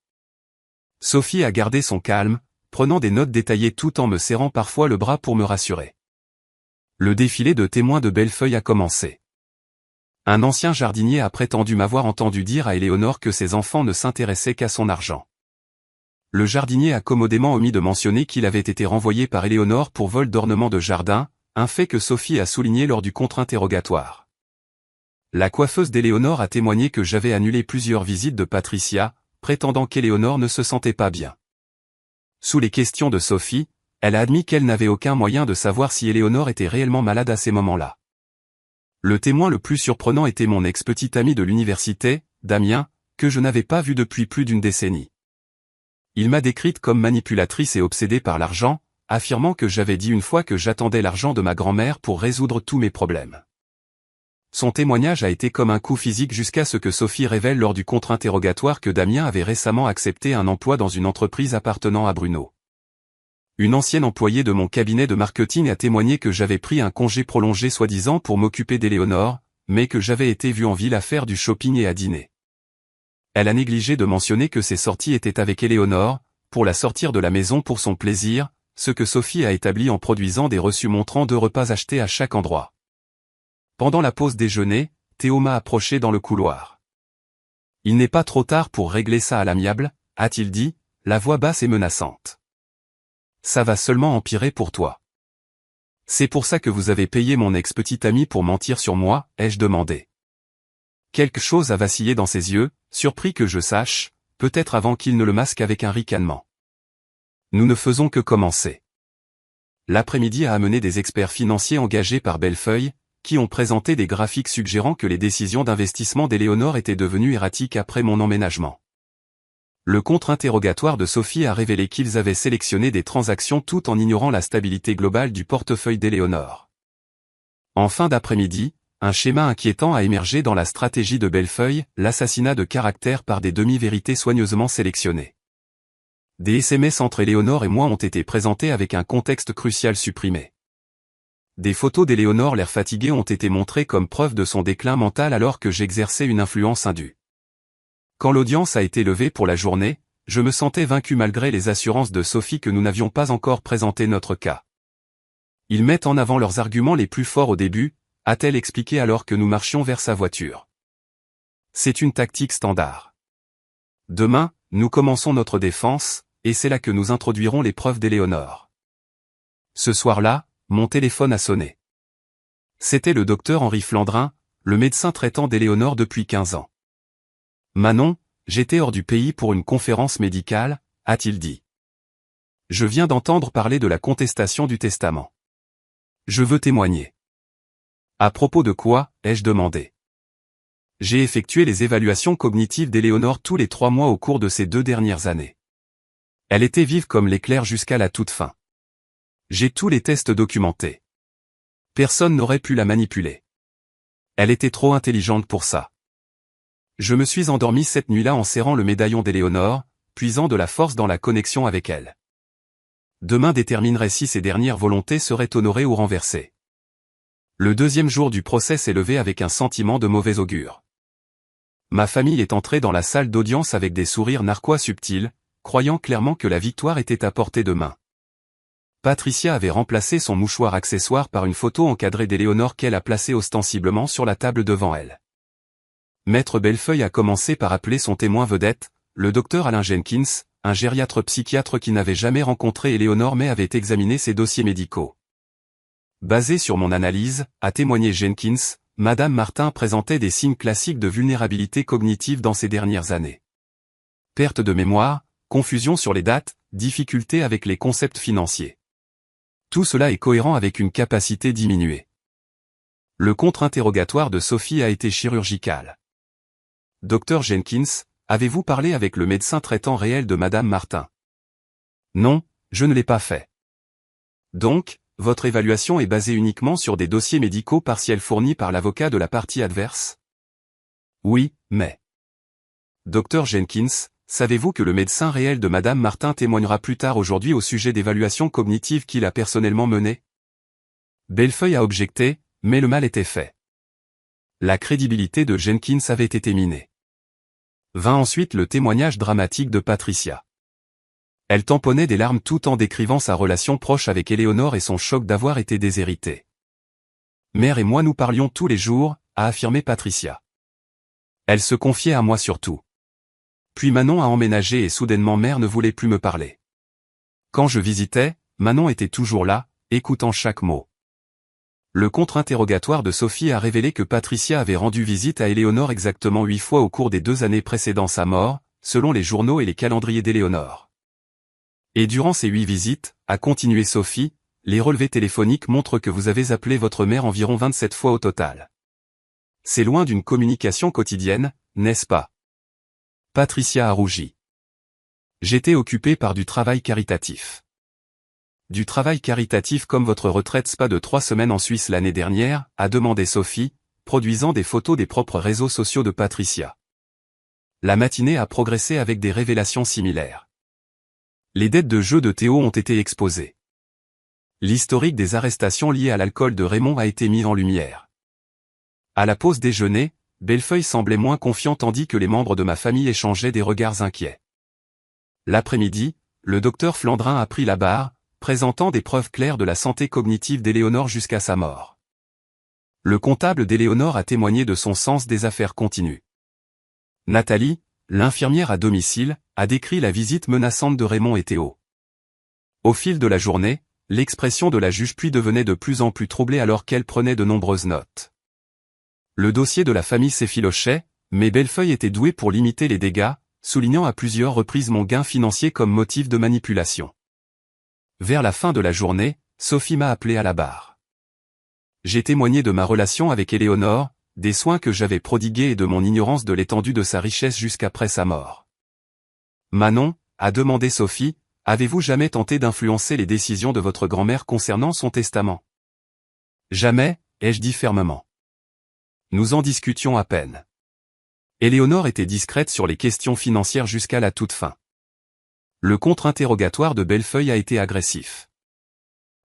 Sophie a gardé son calme, prenant des notes détaillées tout en me serrant parfois le bras pour me rassurer. Le défilé de témoins de Bellefeuille a commencé. Un ancien jardinier a prétendu m'avoir entendu dire à Éléonore que ses enfants ne s'intéressaient qu'à son argent. Le jardinier a commodément omis de mentionner qu'il avait été renvoyé par Éléonore pour vol d'ornements de jardin, un fait que Sophie a souligné lors du contre-interrogatoire. La coiffeuse d'Éléonore a témoigné que j'avais annulé plusieurs visites de Patricia, prétendant qu'Éléonore ne se sentait pas bien. Sous les questions de Sophie, elle a admis qu'elle n'avait aucun moyen de savoir si Éléonore était réellement malade à ces moments-là. Le témoin le plus surprenant était mon ex-petit ami de l'université, Damien, que je n'avais pas vu depuis plus d'une décennie. Il m'a décrite comme manipulatrice et obsédée par l'argent, affirmant que j'avais dit une fois que j'attendais l'argent de ma grand-mère pour résoudre tous mes problèmes. Son témoignage a été comme un coup physique jusqu'à ce que Sophie révèle lors du contre-interrogatoire que Damien avait récemment accepté un emploi dans une entreprise appartenant à Bruno. Une ancienne employée de mon cabinet de marketing a témoigné que j'avais pris un congé prolongé soi-disant pour m'occuper d'Éléonore, mais que j'avais été vu en ville à faire du shopping et à dîner. Elle a négligé de mentionner que ses sorties étaient avec Éléonore, pour la sortir de la maison pour son plaisir, ce que Sophie a établi en produisant des reçus montrant 2 repas achetés à chaque endroit. Pendant la pause déjeuner, Théo m'a approché dans le couloir. « Il n'est pas trop tard pour régler ça à l'amiable », a-t-il dit, la voix basse et menaçante. « Ça va seulement empirer pour toi. »« C'est pour ça que vous avez payé mon ex-petit ami pour mentir sur moi ?» ai-je demandé. Quelque chose a vacillé dans ses yeux, surpris que je sache, peut-être avant qu'il ne le masque avec un ricanement. Nous ne faisons que commencer. L'après-midi a amené des experts financiers engagés par Bellefeuille, qui ont présenté des graphiques suggérant que les décisions d'investissement d'Éléonore étaient devenues erratiques après mon emménagement. Le contre-interrogatoire de Sophie a révélé qu'ils avaient sélectionné des transactions tout en ignorant la stabilité globale du portefeuille d'Éléonore. En fin d'après-midi, un schéma inquiétant a émergé dans la stratégie de Bellefeuille, l'assassinat de caractère par des demi-vérités soigneusement sélectionnées. Des SMS entre Éléonore et moi ont été présentés avec un contexte crucial supprimé. Des photos d'Éléonore l'air fatiguée ont été montrées comme preuve de son déclin mental alors que j'exerçais une influence indue. Quand l'audience a été levée pour la journée, je me sentais vaincu malgré les assurances de Sophie que nous n'avions pas encore présenté notre cas. Ils mettent en avant leurs arguments les plus forts au début, a-t-elle expliqué alors que nous marchions vers sa voiture. C'est une tactique standard. Demain, nous commençons notre défense, et c'est là que nous introduirons les preuves d'Éléonore. Ce soir-là, mon téléphone a sonné. C'était le docteur Henri Flandrin, le médecin traitant d'Éléonore depuis 15 ans. Manon, j'étais hors du pays pour une conférence médicale, a-t-il dit. Je viens d'entendre parler de la contestation du testament. Je veux témoigner. À propos de quoi, ai-je demandé. J'ai effectué les évaluations cognitives d'Éléonore tous les 3 mois au cours de ces 2 dernières années. Elle était vive comme l'éclair jusqu'à la toute fin. J'ai tous les tests documentés. Personne n'aurait pu la manipuler. Elle était trop intelligente pour ça. Je me suis endormi cette nuit-là en serrant le médaillon d'Éléonore, puisant de la force dans la connexion avec elle. Demain déterminerait si ses dernières volontés seraient honorées ou renversées. Le 2e jour du procès s'est levé avec un sentiment de mauvais augure. Ma famille est entrée dans la salle d'audience avec des sourires narquois subtils, croyant clairement que la victoire était à portée de main. Patricia avait remplacé son mouchoir accessoire par une photo encadrée d'Éléonore qu'elle a placée ostensiblement sur la table devant elle. Maître Bellefeuille a commencé par appeler son témoin vedette, le docteur Alain Jenkins, un gériatre psychiatre qui n'avait jamais rencontré Éléonore mais avait examiné ses dossiers médicaux. Basé sur mon analyse, a témoigné Jenkins, Madame Martin présentait des signes classiques de vulnérabilité cognitive dans ces dernières années. Perte de mémoire, confusion sur les dates, difficultés avec les concepts financiers. Tout cela est cohérent avec une capacité diminuée. Le contre-interrogatoire de Sophie a été chirurgical. Docteur Jenkins, avez-vous parlé avec le médecin traitant réel de Madame Martin? Non, je ne l'ai pas fait. Donc, votre évaluation est basée uniquement sur des dossiers médicaux partiels fournis par l'avocat de la partie adverse? Oui, mais... Docteur Jenkins, savez-vous que le médecin réel de Madame Martin témoignera plus tard aujourd'hui au sujet d'évaluations cognitives qu'il a personnellement menées? Bellefeuille a objecté, mais le mal était fait. La crédibilité de Jenkins avait été minée. Vint ensuite le témoignage dramatique de Patricia. Elle tamponnait des larmes tout en décrivant sa relation proche avec Éléonore et son choc d'avoir été déshéritée. Mère et moi nous parlions tous les jours, a affirmé Patricia. Elle se confiait à moi surtout. Puis Manon a emménagé et soudainement mère ne voulait plus me parler. Quand je visitais, Manon était toujours là, écoutant chaque mot. Le contre-interrogatoire de Sophie a révélé que Patricia avait rendu visite à Éléonore exactement 8 fois au cours des 2 années précédant sa mort, selon les journaux et les calendriers d'Éléonore. Et durant ces 8 visites, a continué Sophie, les relevés téléphoniques montrent que vous avez appelé votre mère environ 27 fois au total. C'est loin d'une communication quotidienne, n'est-ce pas? Patricia a rougi. J'étais occupé par du travail caritatif. Du travail caritatif comme votre retraite spa de 3 semaines en Suisse l'année dernière, a demandé Sophie, produisant des photos des propres réseaux sociaux de Patricia. La matinée a progressé avec des révélations similaires. Les dettes de jeux de Théo ont été exposées. L'historique des arrestations liées à l'alcool de Raymond a été mis en lumière. À la pause déjeuner, Bellefeuille semblait moins confiant tandis que les membres de ma famille échangeaient des regards inquiets. L'après-midi, le docteur Flandrin a pris la barre, présentant des preuves claires de la santé cognitive d'Éléonore jusqu'à sa mort. Le comptable d'Éléonore a témoigné de son sens des affaires continues. Nathalie, l'infirmière à domicile, a décrit la visite menaçante de Raymond et Théo. Au fil de la journée, l'expression de la juge puis devenait de plus en plus troublée alors qu'elle prenait de nombreuses notes. Le dossier de la famille s'effilochait, mais Bellefeuille était doué pour limiter les dégâts, soulignant à plusieurs reprises mon gain financier comme motif de manipulation. Vers la fin de la journée, Sophie m'a appelé à la barre. J'ai témoigné de ma relation avec Éléonore, des soins que j'avais prodigués et de mon ignorance de l'étendue de sa richesse jusqu'après sa mort. Manon, a demandé Sophie, avez-vous jamais tenté d'influencer les décisions de votre grand-mère concernant son testament? Jamais, ai-je dit fermement. Nous en discutions à peine. Éléonore était discrète sur les questions financières jusqu'à la toute fin. Le contre-interrogatoire de Bellefeuille a été agressif.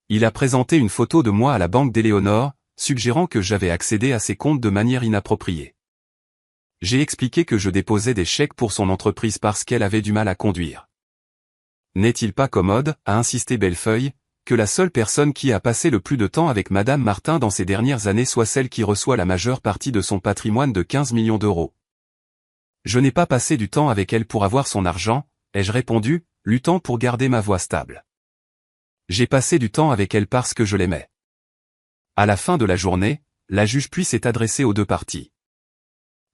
Il a présenté une photo de moi à la banque d'Éléonore, suggérant que j'avais accédé à ses comptes de manière inappropriée. J'ai expliqué que je déposais des chèques pour son entreprise parce qu'elle avait du mal à conduire. N'est-il pas commode, a insisté Bellefeuille, que la seule personne qui a passé le plus de temps avec Madame Martin dans ces dernières années soit celle qui reçoit la majeure partie de son patrimoine de 15 millions d'euros. Je n'ai pas passé du temps avec elle pour avoir son argent, ai-je répondu, luttant pour garder ma voix stable. J'ai passé du temps avec elle parce que je l'aimais. À la fin de la journée, la juge puis s'est adressée aux deux parties.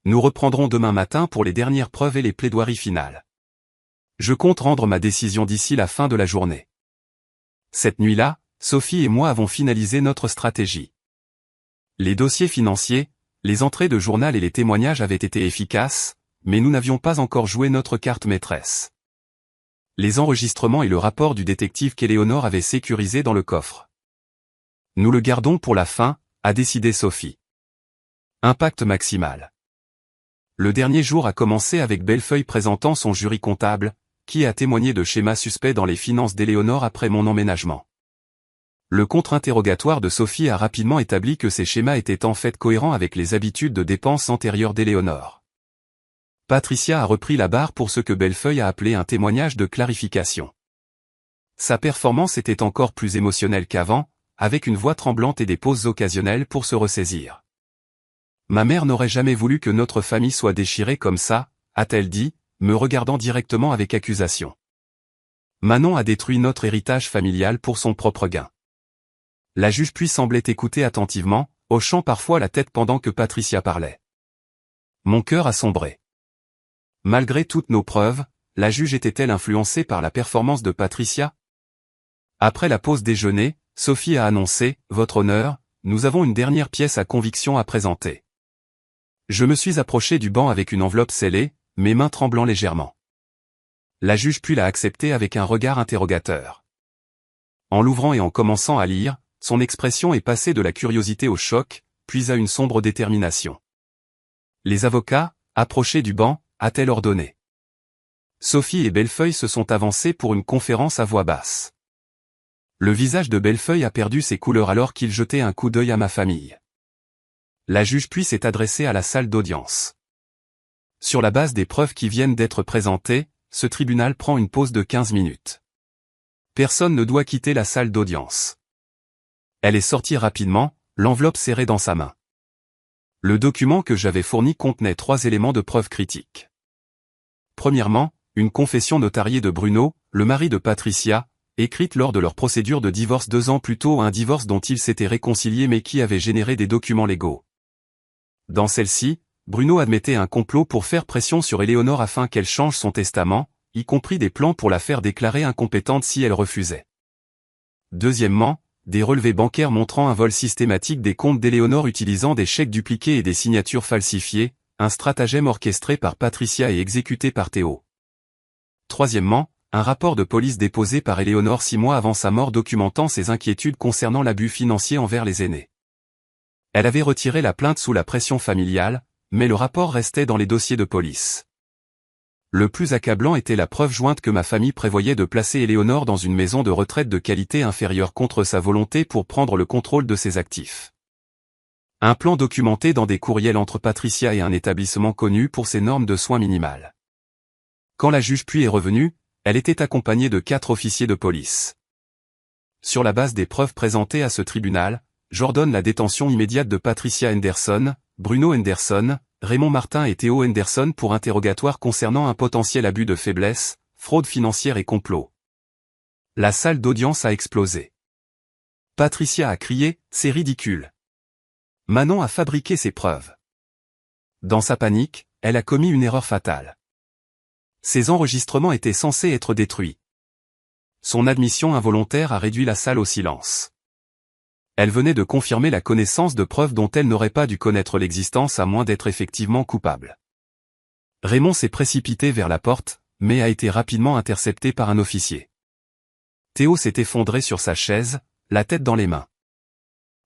Nous reprendrons demain matin pour les dernières preuves et les plaidoiries finales. Je compte rendre ma décision d'ici la fin de la journée. Cette nuit-là, Sophie et moi avons finalisé notre stratégie. Les dossiers financiers, les entrées de journal et les témoignages avaient été efficaces, mais nous n'avions pas encore joué notre carte maîtresse. Les enregistrements et le rapport du détective qu'Éléonore avait sécurisé dans le coffre. Nous le gardons pour la fin, a décidé Sophie. Impact maximal. Le dernier jour a commencé avec Bellefeuille présentant son jury comptable, qui a témoigné de schémas suspects dans les finances d'Éléonore après mon emménagement. Le contre-interrogatoire de Sophie a rapidement établi que ces schémas étaient en fait cohérents avec les habitudes de dépenses antérieures d'Éléonore. Patricia a repris la barre pour ce que Bellefeuille a appelé un témoignage de clarification. Sa performance était encore plus émotionnelle qu'avant, avec une voix tremblante et des pauses occasionnelles pour se ressaisir. Ma mère n'aurait jamais voulu que notre famille soit déchirée comme ça, a-t-elle dit, me regardant directement avec accusation. Manon a détruit notre héritage familial pour son propre gain. La juge puis semblait écouter attentivement, hochant parfois la tête pendant que Patricia parlait. Mon cœur a sombré. Malgré toutes nos preuves, la juge était-elle influencée par la performance de Patricia? Après la pause déjeuner, Sophie a annoncé, « Votre honneur, nous avons une dernière pièce à conviction à présenter. » Je me suis approché du banc avec une enveloppe scellée, mes mains tremblant légèrement. La juge puis l'a acceptée avec un regard interrogateur. En l'ouvrant et en commençant à lire, son expression est passée de la curiosité au choc, puis à une sombre détermination. Les avocats, approchés du banc, a-t-elle ordonné. Sophie et Bellefeuille se sont avancés pour une conférence à voix basse. Le visage de Bellefeuille a perdu ses couleurs alors qu'il jetait un coup d'œil à ma famille. La juge puis s'est adressée à la salle d'audience. Sur la base des preuves qui viennent d'être présentées, ce tribunal prend une pause de 15 minutes. Personne ne doit quitter la salle d'audience. Elle est sortie rapidement, l'enveloppe serrée dans sa main. Le document que j'avais fourni contenait 3 éléments de preuve critiques. Premièrement, une confession notariée de Bruno, le mari de Patricia, écrite lors de leur procédure de divorce 2 ans plus tôt, un divorce dont ils s'étaient réconciliés mais qui avait généré des documents légaux. Dans celle-ci, Bruno admettait un complot pour faire pression sur Éléonore afin qu'elle change son testament, y compris des plans pour la faire déclarer incompétente si elle refusait. Deuxièmement, des relevés bancaires montrant un vol systématique des comptes d'Éléonore utilisant des chèques dupliqués et des signatures falsifiées, un stratagème orchestré par Patricia et exécuté par Théo. Troisièmement, un rapport de police déposé par Éléonore 6 mois avant sa mort documentant ses inquiétudes concernant l'abus financier envers les aînés. Elle avait retiré la plainte sous la pression familiale, mais le rapport restait dans les dossiers de police. Le plus accablant était la preuve jointe que ma famille prévoyait de placer Éléonore dans une maison de retraite de qualité inférieure contre sa volonté pour prendre le contrôle de ses actifs. Un plan documenté dans des courriels entre Patricia et un établissement connu pour ses normes de soins minimales. Quand la juge puis est revenue, elle était accompagnée de 4 officiers de police. Sur la base des preuves présentées à ce tribunal, j'ordonne la détention immédiate de Patricia Henderson, Bruno Henderson, Raymond Martin et Théo Henderson pour interrogatoire concernant un potentiel abus de faiblesse, fraude financière et complot. La salle d'audience a explosé. Patricia a crié, « C'est ridicule !» Manon a fabriqué ses preuves. Dans sa panique, elle a commis une erreur fatale. Ces enregistrements étaient censés être détruits. son admission involontaire a réduit la salle au silence. Elle venait de confirmer la connaissance de preuves dont elle n'aurait pas dû connaître l'existence à moins d'être effectivement coupable. Raymond s'est précipité vers la porte, mais a été rapidement intercepté par un officier. Théo s'est effondré sur sa chaise, la tête dans les mains.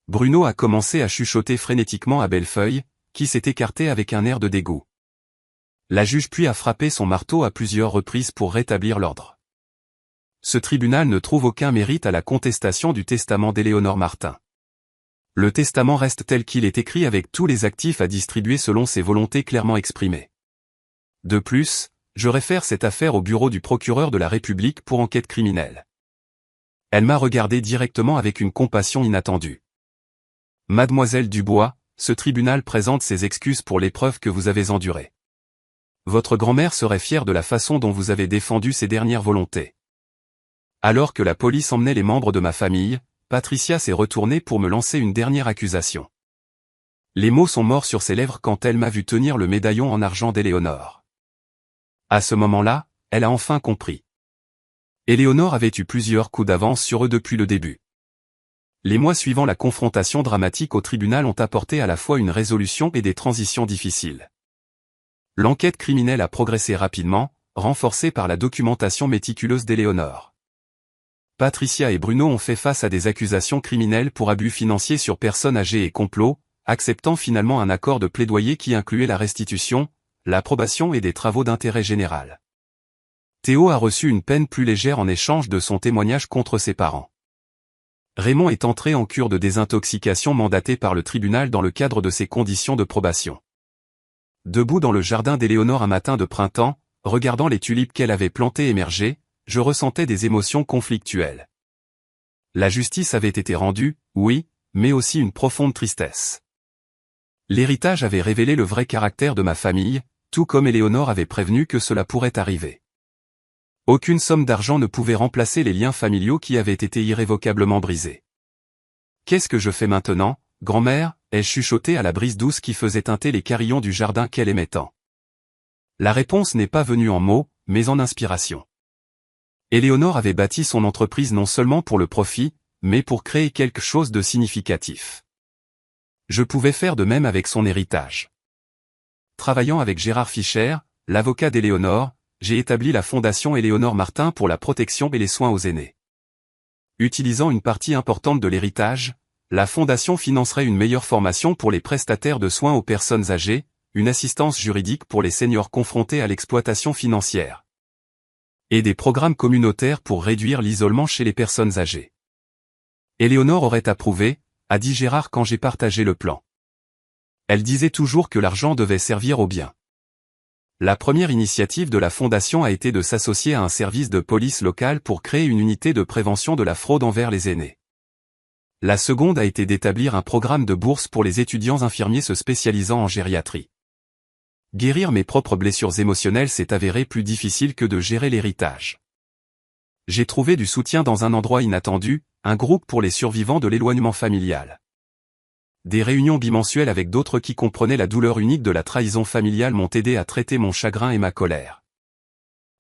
Bruno a commencé à chuchoter frénétiquement à Bellefeuille, qui s'est écarté avec un air de dégoût. La juge puis a frappé son marteau à plusieurs reprises pour rétablir l'ordre. Ce tribunal ne trouve aucun mérite à la contestation du testament d'Éléonore Martin. Le testament reste tel qu'il est écrit avec tous les actifs à distribuer selon ses volontés clairement exprimées. De plus, je réfère cette affaire au bureau du procureur de la République pour enquête criminelle. Elle m'a regardé directement avec une compassion inattendue. Mademoiselle Dubois, ce tribunal présente ses excuses pour l'épreuve que vous avez endurée. Votre grand-mère serait fière de la façon dont vous avez défendu ses dernières volontés. Alors que la police emmenait les membres de ma famille, Patricia s'est retournée pour me lancer une dernière accusation. Les mots sont morts sur ses lèvres quand elle m'a vu tenir le médaillon en argent d'Éléonore. À ce moment-là, elle a enfin compris. Éléonore avait eu plusieurs coups d'avance sur eux depuis le début. Les mois suivant la confrontation dramatique au tribunal ont apporté à la fois une résolution et des transitions difficiles. L'enquête criminelle a progressé rapidement, renforcée par la documentation méticuleuse d'Éléonore. Patricia et Bruno ont fait face à des accusations criminelles pour abus financiers sur personnes âgées et complot, acceptant finalement un accord de plaidoyer qui incluait la restitution, l'approbation et des travaux d'intérêt général. Théo a reçu une peine plus légère en échange de son témoignage contre ses parents. Raymond est entré en cure de désintoxication mandatée par le tribunal dans le cadre de ses conditions de probation. Debout dans le jardin d'Éléonore un matin de printemps, regardant les tulipes qu'elle avait plantées émerger, je ressentais des émotions conflictuelles. La justice avait été rendue, oui, mais aussi une profonde tristesse. L'héritage avait révélé le vrai caractère de ma famille, tout comme Éléonore avait prévenu que cela pourrait arriver. Aucune somme d'argent ne pouvait remplacer les liens familiaux qui avaient été irrévocablement brisés. Qu'est-ce que je fais maintenant, grand-mère, ai-je chuchoté à la brise douce qui faisait teinter les carillons du jardin qu'elle aimait tant. La réponse n'est pas venue en mots, mais en inspiration. Éléonore avait bâti son entreprise non seulement pour le profit, mais pour créer quelque chose de significatif. Je pouvais faire de même avec son héritage. Travaillant avec Gérard Fischer, l'avocat d'Éléonore, j'ai établi la fondation Éléonore Martin pour la protection et les soins aux aînés. Utilisant une partie importante de l'héritage, la fondation financerait une meilleure formation pour les prestataires de soins aux personnes âgées, une assistance juridique pour les seniors confrontés à l'exploitation financière, et des programmes communautaires pour réduire l'isolement chez les personnes âgées. Éléonore aurait approuvé, a dit Gérard quand j'ai partagé le plan. Elle disait toujours que l'argent devait servir au bien. La première initiative de la fondation a été de s'associer à un service de police local pour créer une unité de prévention de la fraude envers les aînés. La seconde a été d'établir un programme de bourse pour les étudiants infirmiers se spécialisant en gériatrie. Guérir mes propres blessures émotionnelles s'est avéré plus difficile que de gérer l'héritage. J'ai trouvé du soutien dans un endroit inattendu, un groupe pour les survivants de l'éloignement familial. Des réunions bimensuelles avec d'autres qui comprenaient la douleur unique de la trahison familiale m'ont aidé à traiter mon chagrin et ma colère.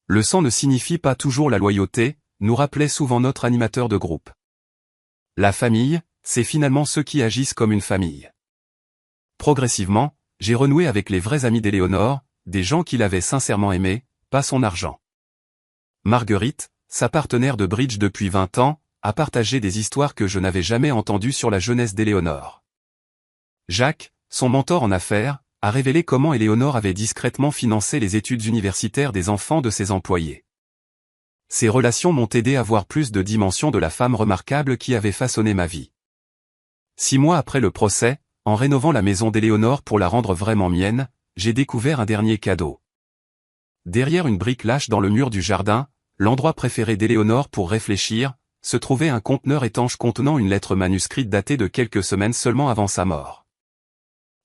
Le sang ne signifie pas toujours la loyauté, nous rappelait souvent notre animateur de groupe. La famille, c'est finalement ceux qui agissent comme une famille. Progressivement, j'ai renoué avec les vrais amis d'Éléonore, des gens qui l'avaient sincèrement aimé, pas son argent. Marguerite, sa partenaire de bridge depuis 20 ans, a partagé des histoires que je n'avais jamais entendues sur la jeunesse d'Éléonore. Jacques, son mentor en affaires, a révélé comment Éléonore avait discrètement financé les études universitaires des enfants de ses employés. Ces relations m'ont aidé à voir plus de dimensions de la femme remarquable qui avait façonné ma vie. 6 mois après le procès, en rénovant la maison d'Éléonore pour la rendre vraiment mienne, j'ai découvert un dernier cadeau. Derrière une brique lâche dans le mur du jardin, l'endroit préféré d'Éléonore pour réfléchir, se trouvait un conteneur étanche contenant une lettre manuscrite datée de quelques semaines seulement avant sa mort.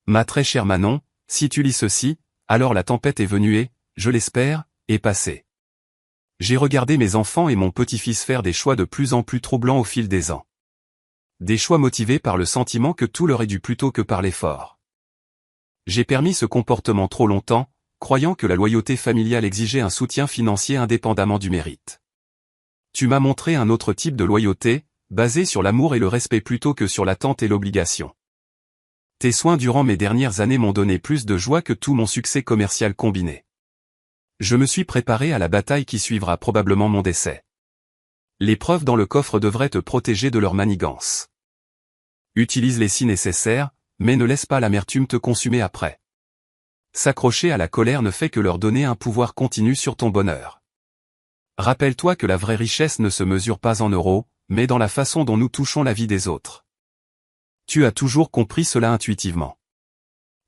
Ma très chère Manon, si tu lis ceci, alors la tempête est venue et, je l'espère, est passée. J'ai regardé mes enfants et mon petit-fils faire des choix de plus en plus troublants au fil des ans. Des choix motivés par le sentiment que tout leur est dû plutôt que par l'effort. J'ai permis ce comportement trop longtemps, croyant que la loyauté familiale exigeait un soutien financier indépendamment du mérite. Tu m'as montré un autre type de loyauté, basé sur l'amour et le respect plutôt que sur l'attente et l'obligation. Tes soins durant mes dernières années m'ont donné plus de joie que tout mon succès commercial combiné. Je me suis préparé à la bataille qui suivra probablement mon décès. Les preuves dans le coffre devraient te protéger de leur manigance. Utilise-les si nécessaire, mais ne laisse pas l'amertume te consumer après. S'accrocher à la colère ne fait que leur donner un pouvoir continu sur ton bonheur. Rappelle-toi que la vraie richesse ne se mesure pas en euros, mais dans la façon dont nous touchons la vie des autres. Tu as toujours compris cela intuitivement.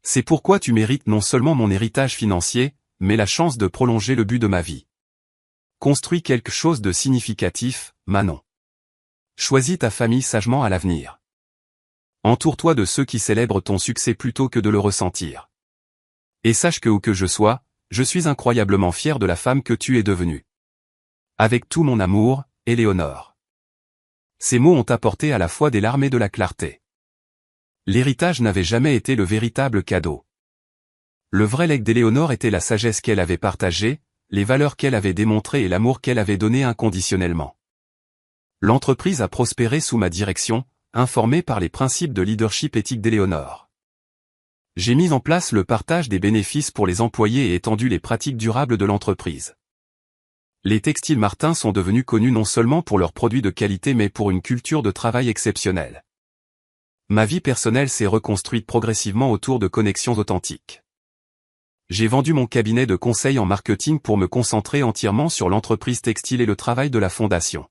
C'est pourquoi tu mérites non seulement mon héritage financier, mais la chance de prolonger le but de ma vie. Construis quelque chose de significatif, Manon. Choisis ta famille sagement à l'avenir. Entoure-toi de ceux qui célèbrent ton succès plutôt que de le ressentir. Et sache que où que je sois, je suis incroyablement fier de la femme que tu es devenue. Avec tout mon amour, Éléonore. Ces mots ont apporté à la fois des larmes et de la clarté. L'héritage n'avait jamais été le véritable cadeau. Le vrai legs d'Éléonore était la sagesse qu'elle avait partagée, les valeurs qu'elle avait démontrées et l'amour qu'elle avait donné inconditionnellement. L'entreprise a prospéré sous ma direction, informée par les principes de leadership éthique d'Éléonore. J'ai mis en place le partage des bénéfices pour les employés et étendu les pratiques durables de l'entreprise. Les textiles Martin sont devenus connus non seulement pour leurs produits de qualité mais pour une culture de travail exceptionnelle. Ma vie personnelle s'est reconstruite progressivement autour de connexions authentiques. J'ai vendu mon cabinet de conseil en marketing pour me concentrer entièrement sur l'entreprise textile et le travail de la fondation.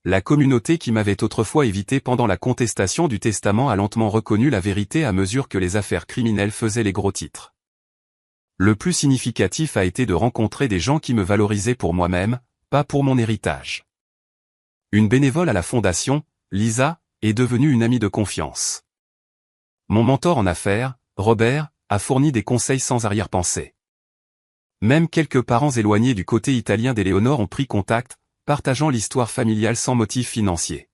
La communauté qui m'avait autrefois évité pendant la contestation du testament a lentement reconnu la vérité à mesure que les affaires criminelles faisaient les gros titres. Le plus significatif a été de rencontrer des gens qui me valorisaient pour moi-même, pas pour mon héritage. Une bénévole à la fondation, Lisa, est devenue une amie de confiance. Mon mentor en affaires, Robert, a fourni des conseils sans arrière-pensée. Même quelques parents éloignés du côté italien d'Éléonore ont pris contact, partageant l'histoire familiale sans motif financier.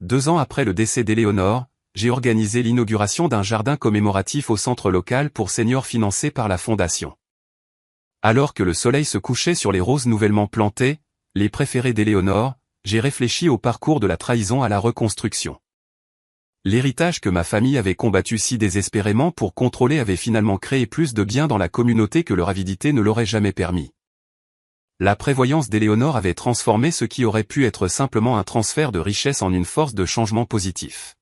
2 ans après le décès d'Éléonore, j'ai organisé l'inauguration d'un jardin commémoratif au centre local pour seniors financé par la fondation. Alors que le soleil se couchait sur les roses nouvellement plantées, les préférés d'Éléonore, j'ai réfléchi au parcours de la trahison à la reconstruction. L'héritage que ma famille avait combattu si désespérément pour contrôler avait finalement créé plus de bien dans la communauté que leur avidité ne l'aurait jamais permis. La prévoyance d'Éléonore avait transformé ce qui aurait pu être simplement un transfert de richesse en une force de changement positif.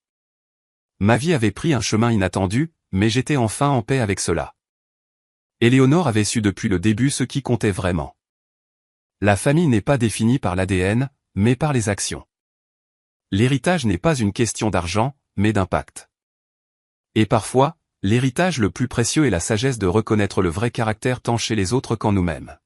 Ma vie avait pris un chemin inattendu, mais j'étais enfin en paix avec cela. Éléonore avait su depuis le début ce qui comptait vraiment. La famille n'est pas définie par l'ADN, mais par les actions. L'héritage n'est pas une question d'argent, mais d'impact. Et parfois, l'héritage le plus précieux est la sagesse de reconnaître le vrai caractère tant chez les autres qu'en nous-mêmes.